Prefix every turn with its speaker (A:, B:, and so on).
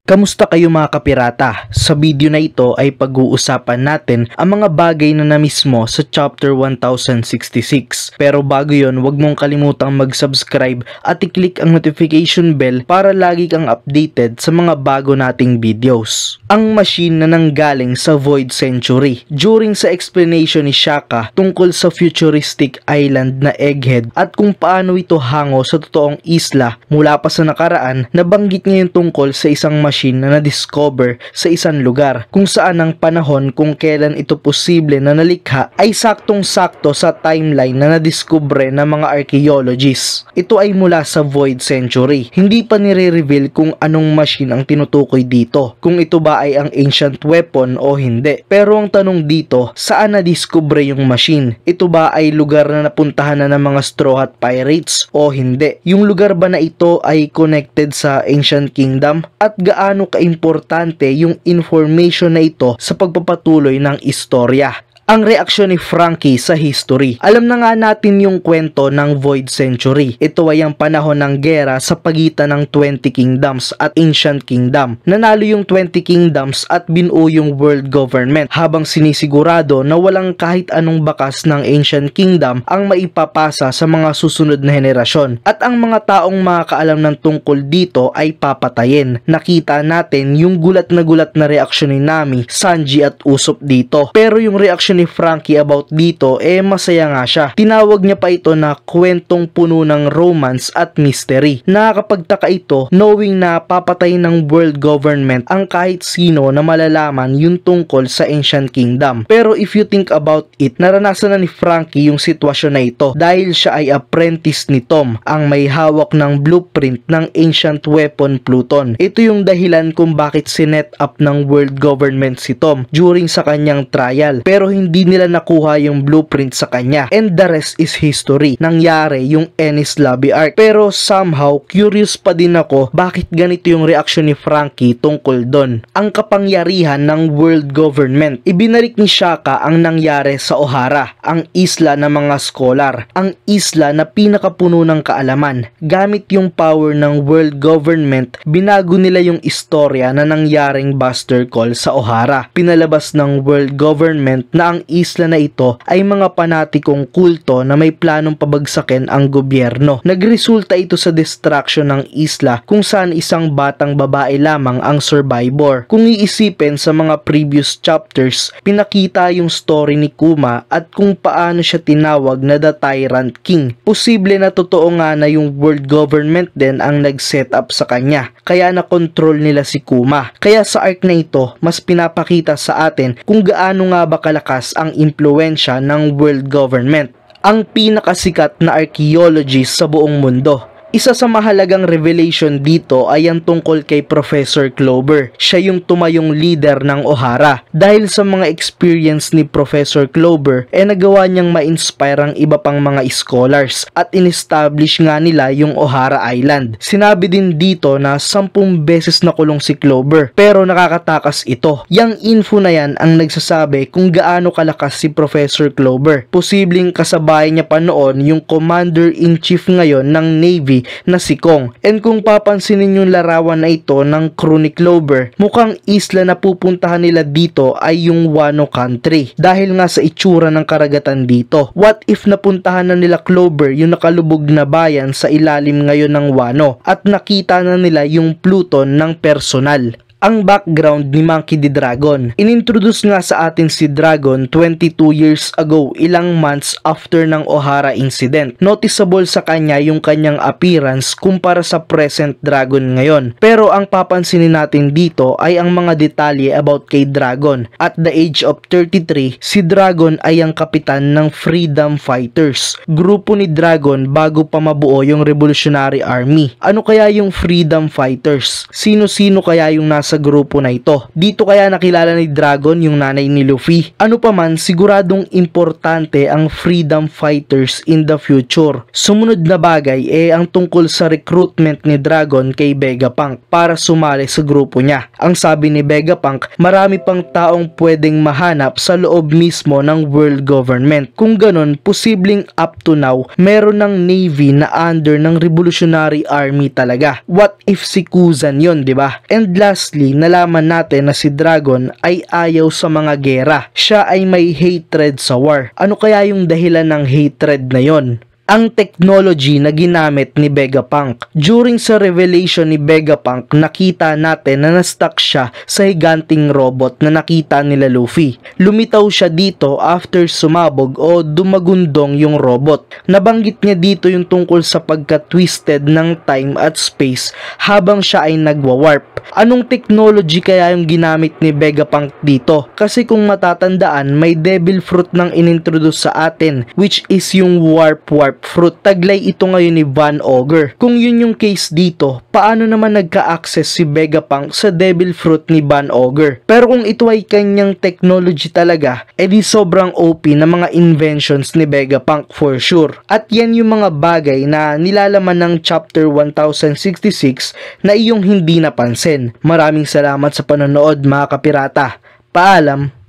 A: Kamusta kayo mga kapirata? Sa video na ito ay pag-uusapan natin ang mga bagay na na-miss mo sa chapter 1066. Pero bago yon, huwag mong kalimutang mag-subscribe at i-click ang notification bell para lagi kang updated sa mga bago nating videos. Ang machine na nanggaling sa Void Century. During sa explanation ni Shaka tungkol sa futuristic island na Egghead at kung paano ito hango sa totoong isla mula pa sa nakaraan, nabanggit niya yung tungkol sa isang machine na na-discover sa isang lugar kung saan ang panahon kung kailan ito posible na nalikha ay saktong-sakto sa timeline na nadiskubre ng mga archaeologists. Ito ay mula sa Void Century. Hindi pa nire-reveal kung anong machine ang tinutukoy dito, kung ito ba ay ang ancient weapon o hindi. Pero ang tanong dito, saan nadiskubre yung machine? Ito ba ay lugar na napuntahan na ng mga Straw Hat Pirates o hindi? Yung lugar ba na ito ay connected sa Ancient Kingdom? At gaano kaimportante yung information na ito sa pagpapatuloy ng istorya? Ang reaksyon ni Frankie sa history. Alam na nga natin yung kwento ng Void Century. Ito ay ang panahon ng gera sa pagitan ng 20 Kingdoms at Ancient Kingdom. Nanalo yung 20 Kingdoms at binuo yung world government habang sinisigurado na walang kahit anong bakas ng Ancient Kingdom ang maipapasa sa mga susunod na henerasyon. At ang mga taong makakaalam ng tungkol dito ay papatayin. Nakita natin yung gulat na reaksyon ni Nami, Sanji at Usopp dito. Pero yung reaksyon ni Frankie about dito masaya nga siya. Tinawag niya pa ito na kwentong puno ng romance at mystery. Nakakapagtaka ito knowing na papatay ng world government ang kahit sino na malalaman yung tungkol sa Ancient Kingdom. Pero if you think about it, naranasan na ni Frankie yung sitwasyon na ito dahil siya ay apprentice ni Tom, ang may hawak ng blueprint ng ancient weapon Pluton. Ito yung dahilan kung bakit sinet up ng world government si Tom during sa kanyang trial. Pero hindi nila nakuha yung blueprint sa kanya, and the rest is history. Nangyari yung Enies Lobby arc. Pero somehow curious pa din ako bakit ganito yung reaksyon ni Frankie tungkol doon. Ang kapangyarihan ng world government. Ibinalik ni Shaka ang nangyari sa Ohara, ang isla ng mga scholar, ang isla na pinakapuno ng kaalaman. Gamit yung power ng world government, binago nila yung istorya na nangyaring Buster Call sa Ohara. Pinalabas ng world government na ang isla na ito ay mga panatikong kulto na may planong pabagsakin ang gobyerno. Nagresulta ito sa destruction ng isla kung saan isang batang babae lamang ang survivor. Kung iisipin sa mga previous chapters, pinakita yung story ni Kuma at kung paano siya tinawag na The Tyrant King. Posible na totoo nga na yung world government din ang nag-set up sa kanya, kaya na-control nila si Kuma. Kaya sa arc na ito, mas pinapakita sa atin kung gaano nga ba kalakas ang impluensya ng world government, ang pinakasikat na archaeologist sa buong mundo. Isa sa mahalagang revelation dito ay ang tungkol kay Professor Clover. Siya yung tumayong leader ng Ohara. Dahil sa mga experience ni Professor Clover, nagawa niyang ma-inspire ang iba pang mga scholars at in-establish nga nila yung Ohara Island. Sinabi din dito na 10 beses nakulong si Clover, pero nakakatakas ito. Yang info na yan ang nagsasabi kung gaano kalakas si Professor Clover. Posibleng kasabay niya pa noon yung Commander-in-Chief ngayon ng Navy na si Kong. And kung papansinin yung larawan na ito ng crew ni Clover, mukhang isla na pupuntahan nila dito ay yung Wano country dahil nga sa itsura ng karagatan dito. What if napuntahan na nila Clover yung nakalubog na bayan sa ilalim ngayon ng Wano at nakita na nila yung Pluton ng personal? Ang background ni Monkey D. Dragon. Inintroduce nga sa atin si Dragon 22 years ago, ilang months after ng Ohara incident. Noticeable sa kanya yung kanyang appearance kumpara sa present Dragon ngayon. Pero ang papansinin natin dito ay ang mga detalye about kay Dragon. At the age of 33, si Dragon ay ang kapitan ng Freedom Fighters. Grupo ni Dragon bago pa mabuo yung Revolutionary Army. Ano kaya yung Freedom Fighters? Sino-sino kaya yung nasa grupo na ito? Dito kaya nakilala ni Dragon yung nanay ni Luffy? Ano pa man, siguradong importante ang Freedom Fighters in the future. Sumunod na bagay ang tungkol sa recruitment ni Dragon kay Vegapunk para sumali sa grupo niya. Ang sabi ni Vegapunk, marami pang taong pwedeng mahanap sa loob mismo ng world government. Kung ganon, posibleng up to now, meron ng Navy na under ng Revolutionary Army talaga. What if si Kuzan yon, diba? And lastly, previously nalaman natin na si Dragon ay ayaw sa mga gera. Siya ay may hatred sa war. Ano kaya yung dahilan ng hatred na yon? Ang technology na ginamit ni Vegapunk. During sa revelation ni Vegapunk, nakita natin na na-stuck siya sa higanting robot na nakita nila Luffy. Lumitaw siya dito after sumabog o dumagundong yung robot. Nabanggit niya dito yung tungkol sa pagka-twisted ng time at space habang siya ay nagwa-warp. Anong technology kaya yung ginamit ni Vegapunk dito? Kasi kung matatandaan, may devil fruit nang inintroduce sa atin, which is yung warp fruit. Taglay ito ngayon ni Van Ogre. Kung yun yung case dito, paano naman nagka-access si Vegapunk sa devil fruit ni Van Ogre? Pero kung ito ay kanyang technology talaga, edi sobrang OP na mga inventions ni Vegapunk for sure. At yan yung mga bagay na nilalaman ng chapter 1066 na iyong hindi napansin. Maraming salamat sa panonood mga kapirata. Paalam!